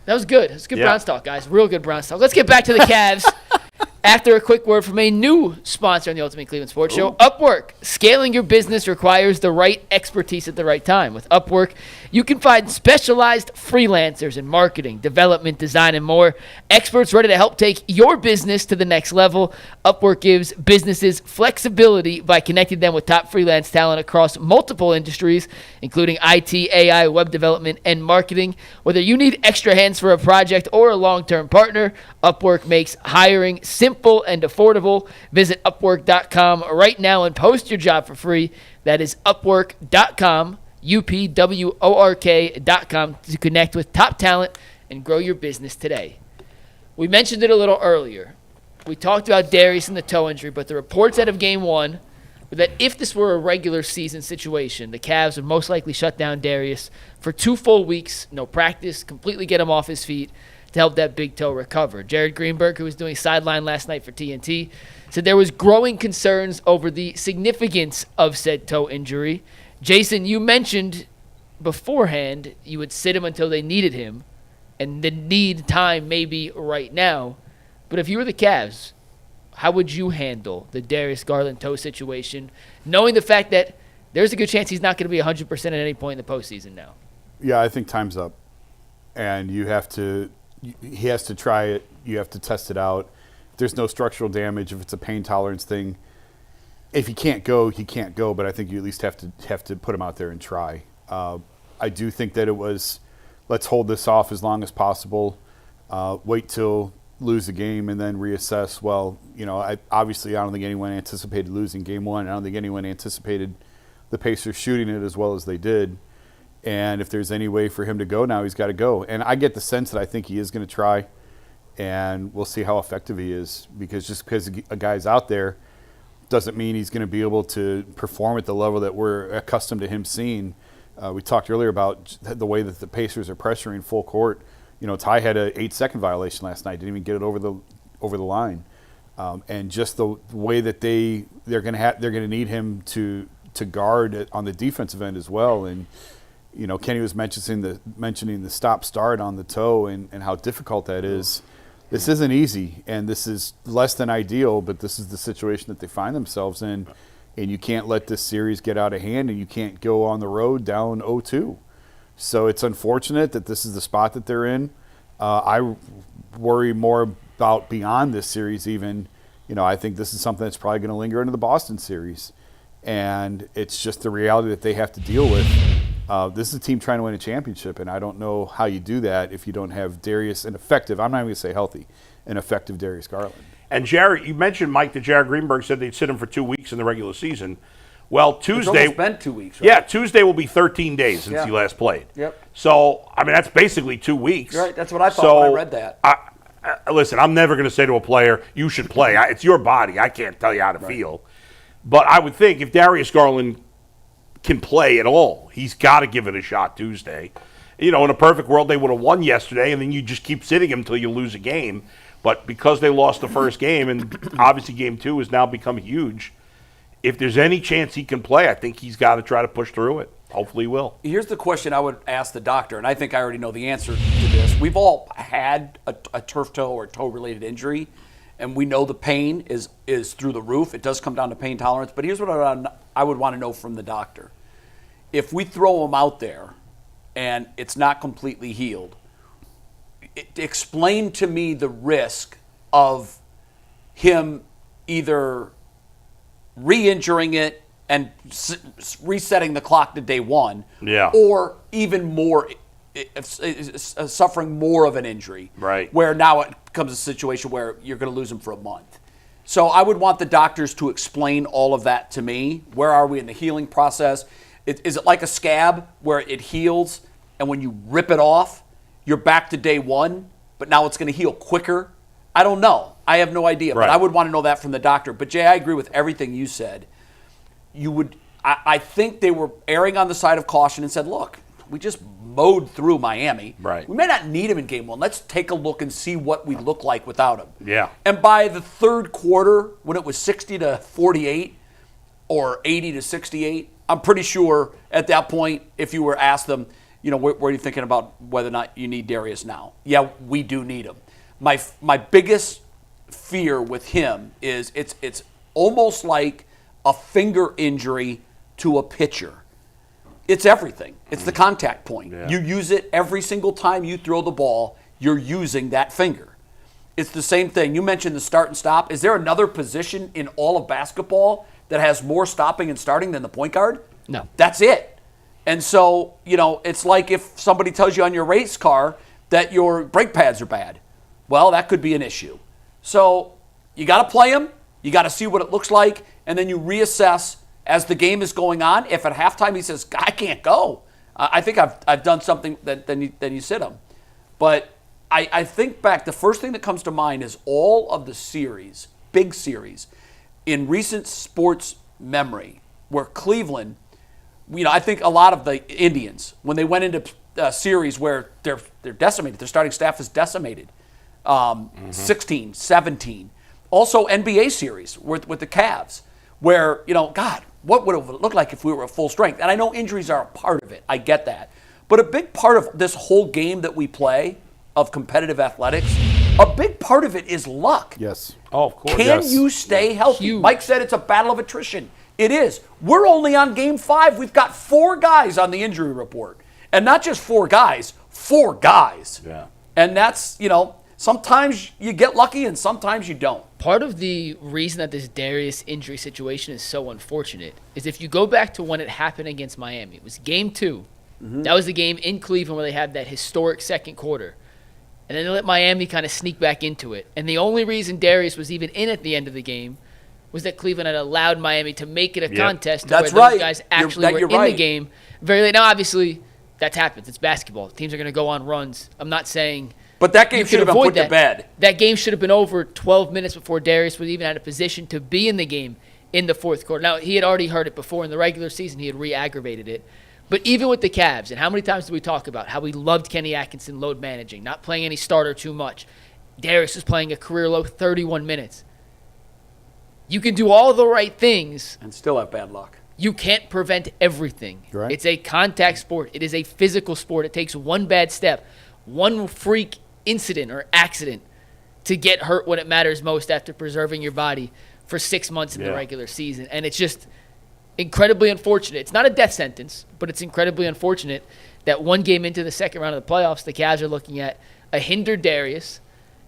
That was good. It's good Browns talk, guys. Real good Browns talk. Let's get back to the Cavs. After a quick word from a new sponsor on the Ultimate Cleveland Sports Show, Upwork. Scaling your business requires the right expertise at the right time. With Upwork, you can find specialized freelancers in marketing, development, design, and more. Experts ready to help take your business to the next level. Upwork gives businesses flexibility by connecting them with top freelance talent across multiple industries, including IT, AI, web development, and marketing. Whether you need extra hands for a project or a long-term partner, Upwork makes hiring simple and affordable. Visit Upwork.com right now and post your job for free. That is Upwork.com, UPWORK.com, to connect with top talent and grow your business today. We mentioned it a little earlier. We talked about Darius and the toe injury, but the reports out of Game 1 were that if this were a regular season situation, the Cavs would most likely shut down Darius for 2 full weeks, no practice, completely get him off his feet, to help that big toe recover. Jared Greenberg, who was doing sideline last night for TNT, said there was growing concerns over the significance of said toe injury. Jason, you mentioned beforehand you would sit him until they needed him, and the need time maybe right now. But if you were the Cavs, how would you handle the Darius Garland toe situation, knowing the fact that there's a good chance he's not going to be 100% at any point in the postseason now? Yeah, I think time's up. And he has to try it. You have to test it out. If there's no structural damage, if it's a pain tolerance thing, if he can't go, he can't go. But I think you at least have to put him out there and try. I do think that it was, let's hold this off as long as possible. Wait till lose a game and then reassess. Well, I don't think anyone anticipated losing Game 1. I don't think anyone anticipated the Pacers shooting it as well as they did. And if there's any way for him to go now, he's got to go. And I get the sense that I think he is going to try, and we'll see how effective he is. Because just because a guy's out there doesn't mean he's going to be able to perform at the level that we're accustomed to him seeing. We talked earlier about the way that the Pacers are pressuring full court. Ty had an 8-second violation last night, didn't even get it over the line. And just the way that they're going to need him to guard on the defensive end as well. And Kenny was mentioning the stop-start on the toe and how difficult that is. This isn't easy, and this is less than ideal, but this is the situation that they find themselves in, and you can't let this series get out of hand, and you can't go on the road down 0-2. So it's unfortunate that this is the spot that they're in. I worry more about beyond this series even. I think this is something that's probably going to linger into the Boston series, and it's just the reality that they have to deal with. This is a team trying to win a championship, and I don't know how you do that if you don't have Darius, an effective, I'm not even going to say healthy, an effective Darius Garland. And Jared, you mentioned, Mike, that Jared Greenberg said they'd sit him for 2 weeks in the regular season. Well, Tuesday. It's been 2 weeks, right? Yeah, Tuesday will be 13 days since he last played. Yep. So, that's basically 2 weeks. Right, that's what I thought when I read that. Listen, I'm never going to say to a player, you should play. It's your body. I can't tell you how to feel. But I would think if Darius Garland can play at all, he's got to give it a shot Tuesday. In a perfect world, they would have won yesterday, and then you just keep sitting him until you lose a game. But because they lost the first game, and obviously Game 2 has now become huge, if there's any chance he can play, I think he's got to try to push through it. Hopefully he will. Here's the question I would ask the doctor, and I think I already know the answer to this. We've all had a turf toe or toe-related injury, and we know the pain is through the roof. It does come down to pain tolerance. But here's what I would want to know from the doctor. If we throw him out there and it's not completely healed, explain to me the risk of him either re-injuring it and resetting the clock to day one, or even more, suffering more of an injury, right? Where now it becomes a situation where you're going to lose him for a month. So I would want the doctors to explain all of that to me. Where are we in the healing process? Is it like a scab where it heals, and when you rip it off, you're back to day one, but now it's going to heal quicker? I don't know. I have no idea, but I would want to know that from the doctor. But, Jay, I agree with everything you said. I think they were erring on the side of caution and said, look, we just mowed through Miami. Right. We may not need him in Game 1. Let's take a look and see what we look like without him. Yeah. And by the third quarter, when it was 60-48 or 80-68, I'm pretty sure at that point, if you were asked them, where are you thinking about whether or not you need Darius now? Yeah, we do need him. My biggest fear with him is it's almost like a finger injury to a pitcher. It's everything. It's the contact point. Yeah. You use it every single time you throw the ball, you're using that finger. It's the same thing. You mentioned the start and stop. Is there another position in all of basketball that has more stopping and starting than the point guard? No. That's it. And so, it's like if somebody tells you on your race car that your brake pads are bad. Well, that could be an issue. So you got to play him. You got to see what it looks like. And then you reassess as the game is going on. If at halftime he says, I can't go, I think I've done something, then you sit him. But I think back, the first thing that comes to mind is all of the series, big series, in recent sports memory, where Cleveland, I think a lot of the Indians, when they went into a series where they're decimated, their starting staff is decimated, 16, 17. Also NBA series with the Cavs, where, God, what would it look like if we were at full strength? And I know injuries are a part of it. I get that. But a big part of this whole game that we play of competitive athletics, a big part of it is luck. Yes. Oh, of course. Can you stay healthy? Huge. Mike said it's a battle of attrition. It is. We're only on game 5. We've got 4 guys on the injury report. And not just 4 guys, 4 guys. Yeah. And that's, sometimes you get lucky and sometimes you don't. Part of the reason that this Darius injury situation is so unfortunate is if you go back to when it happened against Miami, it was game 2. Mm-hmm. That was the game in Cleveland where they had that historic second quarter. And then they let Miami kind of sneak back into it. And the only reason Darius was even in at the end of the game was that Cleveland had allowed Miami to make it a contest That's where right. those guys actually were in right. the game very late. Now, obviously, that happens. It's basketball. Teams are going to go on runs. I'm not saying But that game you should can have been avoid put to bed. That game should have been over 12 minutes before Darius was even out of position to be in the game in the fourth quarter. Now, he had already heard it before in the regular season. He had re-aggravated it. But even with the Cavs, and how many times did we talk about how we loved Kenny Atkinson load managing, not playing any starter too much. Darius was playing a career low 31 minutes. You can do all the right things. And still have bad luck. You can't prevent everything. Right. It's a contact sport. It is a physical sport. It takes one bad step, one freak incident or accident to get hurt when it matters most after preserving your body for 6 months in the regular season. And it's just incredibly unfortunate. It's not a death sentence, but it's incredibly unfortunate that one game into the second round of the playoffs, the Cavs are looking at a hindered Darius.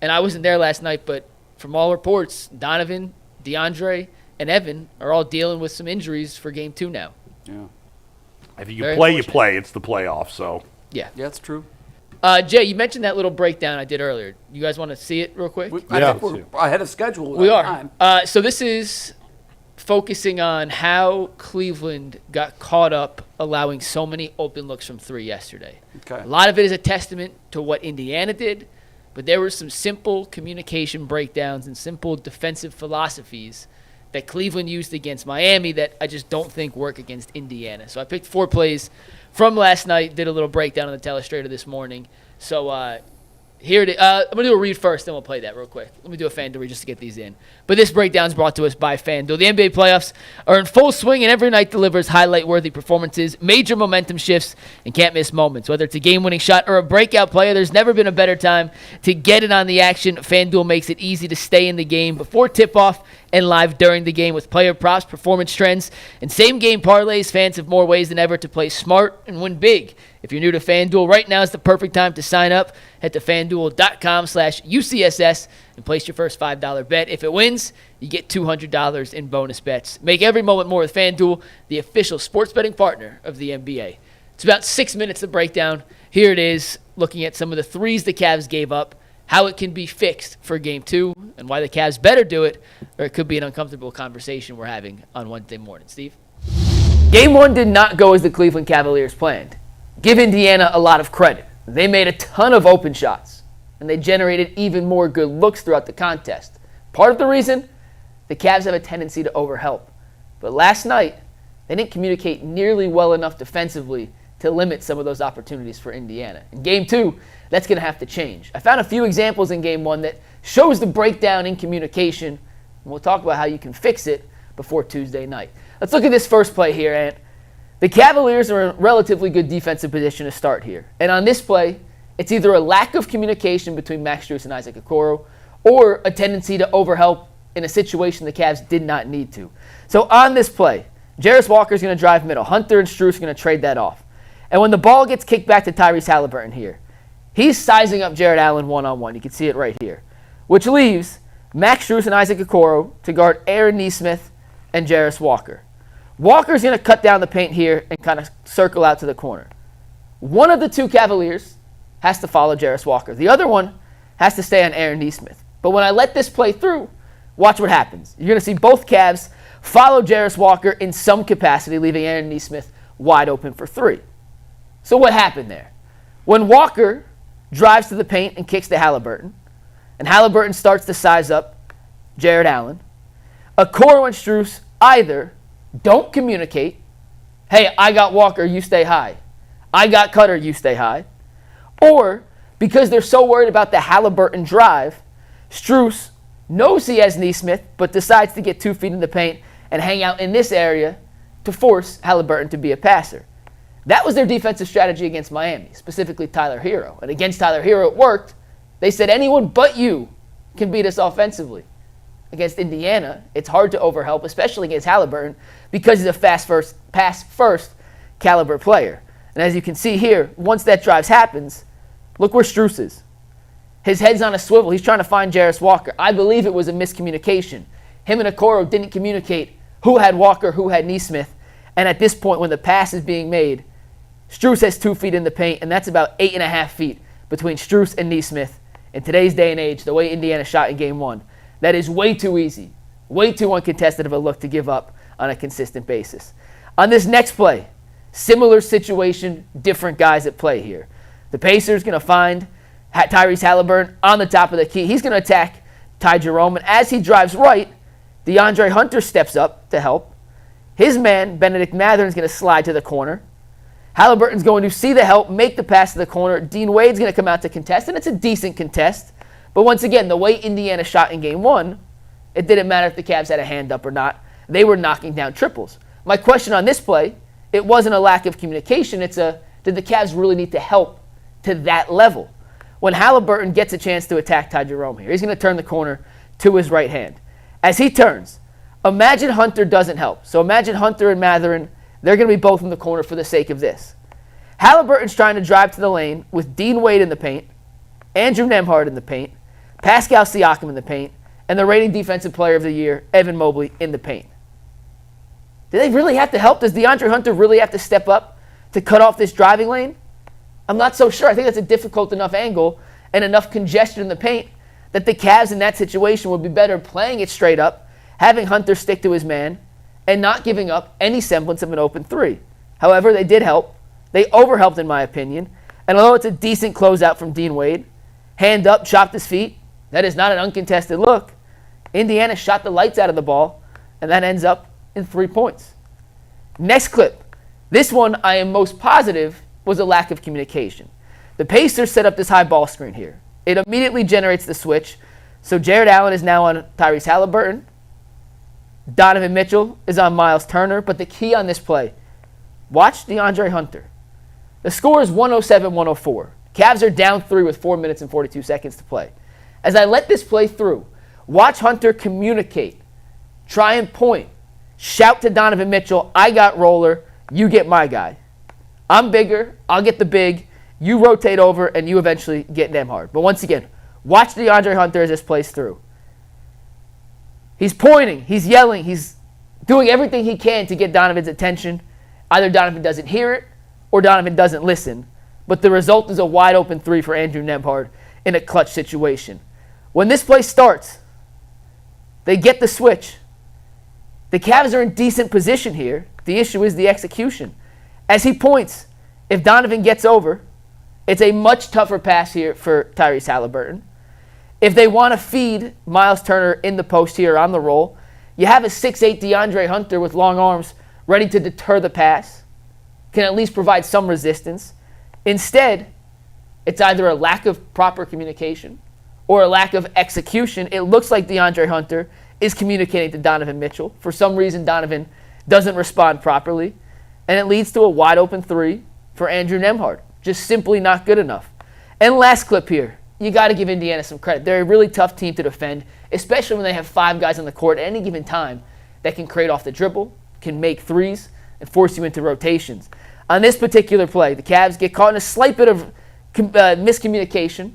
And I wasn't there last night, but from all reports, Donovan, DeAndre, and Evan are all dealing with some injuries for game 2 now. Yeah. If you Very can play, you unfortunate. play. It's the playoffs, so. Yeah. Yeah, that's true. Jay, you mentioned that little breakdown I did earlier. You guys want to see it real quick? I Yeah. think we're ahead of schedule. We on are. time. So this is focusing on how Cleveland got caught up allowing so many open looks from 3 yesterday. Okay. A lot of it is a testament to what Indiana did, but there were some simple communication breakdowns and simple defensive philosophies that Cleveland used against Miami that I just don't think work against Indiana. So I picked 4 plays from last night, did a little breakdown on the Telestrator this morning. So here it is. I'm going to do a read first, then we'll play that real quick. Let me do a FanDuel read just to get these in. But this breakdown is brought to us by FanDuel. The NBA playoffs are in full swing, and every night delivers highlight-worthy performances, major momentum shifts, and can't-miss moments. Whether it's a game-winning shot or a breakout player, there's never been a better time to get in on the action. FanDuel makes it easy to stay in the game before tip-off and live during the game with player props, performance trends, and same-game parlays. Fans have more ways than ever to play smart and win big. If you're new to FanDuel, right now is the perfect time to sign up. Head to FanDuel.com/UCSS and place your first $5 bet. If it wins, you get $200 in bonus bets. Make every moment more with FanDuel, the official sports betting partner of the NBA. It's about 6 minutes to break down. Here it is, looking at some of the threes the Cavs gave up, how it can be fixed for Game 2, and why the Cavs better do it, or it could be an uncomfortable conversation we're having on Wednesday morning. Steve? Game 1 did not go as the Cleveland Cavaliers planned. Give Indiana a lot of credit. They made a ton of open shots, and they generated even more good looks throughout the contest. Part of the reason, the Cavs have a tendency to overhelp. But last night, they didn't communicate nearly well enough defensively to limit some of those opportunities for Indiana. In Game 2, that's going to have to change. I found a few examples in Game 1 that shows the breakdown in communication, and we'll talk about how you can fix it before Tuesday night. Let's look at this first play here, Ant. The Cavaliers are in a relatively good defensive position to start here. And on this play, it's either a lack of communication between Max Strus and Isaac Okoro or a tendency to overhelp in a situation the Cavs did not need to. So on this play, Jarace Walker's going to drive middle. Hunter and Strus are going to trade that off. And when the ball gets kicked back to Tyrese Halliburton here, he's sizing up Jared Allen one-on-one. You can see it right here, which leaves Max Strus and Isaac Okoro to guard Aaron Nesmith and Jarace Walker. Walker's going to cut down the paint here and kind of circle out to the corner. One of the two Cavaliers has to follow Jarace Walker. The other one has to stay on Aaron Nesmith. But when I let this play through, watch what happens. You're going to see both Cavs follow Jarace Walker in some capacity, leaving Aaron Nesmith wide open for three. So what happened there? When Walker drives to the paint and kicks to Halliburton, and Halliburton starts to size up Jared Allen, Okoro and Strus either don't communicate, hey, I got Walker, you stay high. I got Cutter, you stay high. Or because they're so worried about the Halliburton drive, Strus knows he has Nesmith, but decides to get 2 feet in the paint and hang out in this area to force Halliburton to be a passer. That was their defensive strategy against Miami, specifically Tyler Hero. And against Tyler Hero, it worked. They said anyone but you can beat us offensively. Against Indiana, it's hard to overhelp, especially against Halliburton, because he's a pass-first caliber player. And as you can see here, once that drive happens, look where Strus is. His head's on a swivel. He's trying to find Jarace Walker. I believe it was a miscommunication. Him and Okoro didn't communicate who had Walker, who had Nesmith. And at this point, when the pass is being made, Strus has 2 feet in the paint, and that's about 8.5 feet between Strus and Nesmith. In today's day and age, the way Indiana shot in Game 1, that is way too easy, way too uncontested of a look to give up on a consistent basis. On this next play, similar situation, different guys at play here. The Pacers going to find Tyrese Halliburton on the top of the key. He's going to attack Ty Jerome, and as he drives right, DeAndre Hunter steps up to help. His man, Benedict Mathurin, is going to slide to the corner. Halliburton's going to see the help, make the pass to the corner. Dean Wade's going to come out to contest, and it's a decent contest. But once again, the way Indiana shot in Game 1, it didn't matter if the Cavs had a hand up or not. They were knocking down triples. My question on this play, it wasn't a lack of communication. It's a, did the Cavs really need to help to that level? When Halliburton gets a chance to attack Ty Jerome here, he's going to turn the corner to his right hand. As he turns, imagine Hunter doesn't help. So imagine Hunter and Mathurin, they're going to be both in the corner for the sake of this. Halliburton's trying to drive to the lane with Dean Wade in the paint, Andrew Nembhard in the paint, Pascal Siakam in the paint, and the reigning defensive player of the year, Evan Mobley, in the paint. Do they really have to help? Does DeAndre Hunter really have to step up to cut off this driving lane? I'm not so sure. I think that's a difficult enough angle and enough congestion in the paint that the Cavs in that situation would be better playing it straight up, having Hunter stick to his man, and not giving up any semblance of an open three. However, they did help. They overhelped, in my opinion. And although it's a decent closeout from Dean Wade, hand up, chopped his feet, that is not an uncontested look. Indiana shot the lights out of the ball, and that ends up in 3 points. Next clip. This one I am most positive was a lack of communication. The Pacers set up this high ball screen here. It immediately generates the switch. So Jared Allen is now on Tyrese Halliburton. Donovan Mitchell is on Miles Turner. But the key on this play, watch DeAndre Hunter. The score is 107-104. Cavs are down 3 with 4 minutes and 42 seconds to play. As I let this play through, watch Hunter communicate, try and point, shout to Donovan Mitchell, I got roller, you get my guy. I'm bigger, I'll get the big, you rotate over, and you eventually get Nembhard. But once again, watch DeAndre Hunter as this plays through. He's pointing, he's yelling, he's doing everything he can to get Donovan's attention. Either Donovan doesn't hear it or Donovan doesn't listen. But the result is a wide open three for Andrew Nembhard in a clutch situation. When this play starts, they get the switch. The Cavs are in decent position here. The issue is the execution. As he points, if Donovan gets over, it's a much tougher pass here for Tyrese Halliburton. If they want to feed Miles Turner in the post here on the roll, you have a 6'8" DeAndre Hunter with long arms ready to deter the pass, can at least provide some resistance. Instead, it's either a lack of proper communication or a lack of execution. It looks like DeAndre Hunter is communicating to Donovan Mitchell. For some reason, Donovan doesn't respond properly. and it leads to a wide open three for Andrew Nembhard. Just simply not good enough. And last clip here. You got to give Indiana some credit. They're a really tough team to defend, especially when they have 5 guys on the court at any given time that can create off the dribble, can make threes, and force you into rotations. On this particular play, the Cavs get caught in a slight bit of miscommunication.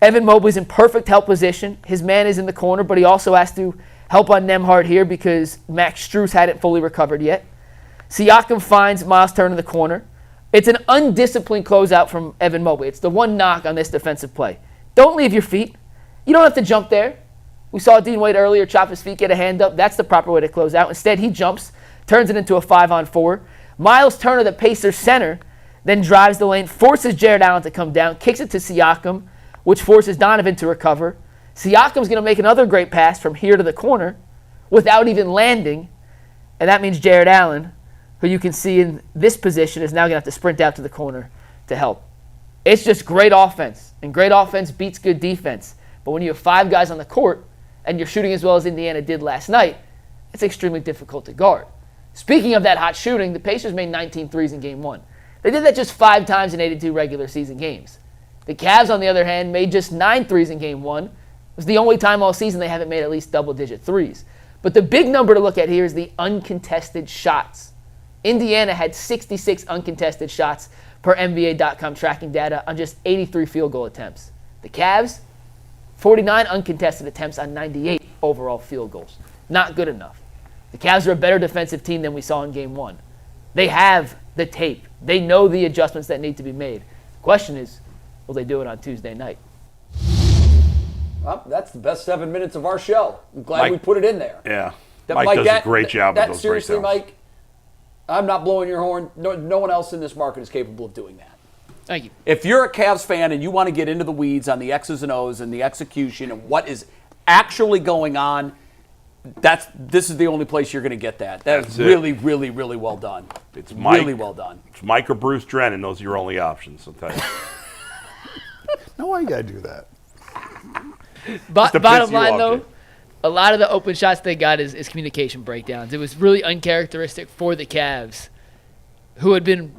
Evan Mobley's in perfect help position. His man is in the corner, but he also has to help on Nembhard here because Max Strus hadn't fully recovered yet. Siakam finds Miles Turner in the corner. It's an undisciplined closeout from Evan Mobley. It's the one knock on this defensive play. Don't leave your feet. You don't have to jump there. We saw Dean Wade earlier chop his feet, get a hand up. That's the proper way to close out. Instead, he jumps, turns it into a 5-on-4. Miles Turner, the Pacers center, then drives the lane, forces Jared Allen to come down, kicks it to Siakam, which forces Donovan to recover. Siakam's going to make another great pass from here to the corner without even landing, and that means Jared Allen, who you can see in this position, is now going to have to sprint out to the corner to help. It's just great offense, and great offense beats good defense. But when you have 5 guys on the court and you're shooting as well as Indiana did last night, it's extremely difficult to guard. Speaking of that hot shooting, the Pacers made 19 threes in Game 1. They did that just 5 times in 82 regular season games. The Cavs, on the other hand, made just 9 threes in Game 1. It was the only time all season they haven't made at least double-digit threes. But the big number to look at here is the uncontested shots. Indiana had 66 uncontested shots per NBA.com tracking data on just 83 field goal attempts. The Cavs, 49 uncontested attempts on 98 overall field goals. Not good enough. The Cavs are a better defensive team than we saw in Game 1. They have the tape. They know the adjustments that need to be made. The question is, will they do it on Tuesday night? Well, that's the best 7 minutes of our show. I'm glad Mike, we put it in there. Yeah. That, Mike does a great job with those seriously, breakdowns. Mike, I'm not blowing your horn. No one else in this market is capable of doing that. Thank you. If you're a Cavs fan and you want to get into the weeds on the X's and O's and the execution and what is actually going on, this is the only place you're going to get that. That's really, really, really well done. It's Mike, really well done. It's Mike or Bruce Drennan. Those are your only options, I'll tell you. No, why you got to do that? Bottom line, though, a lot of the open shots they got is communication breakdowns. It was really uncharacteristic for the Cavs, who had been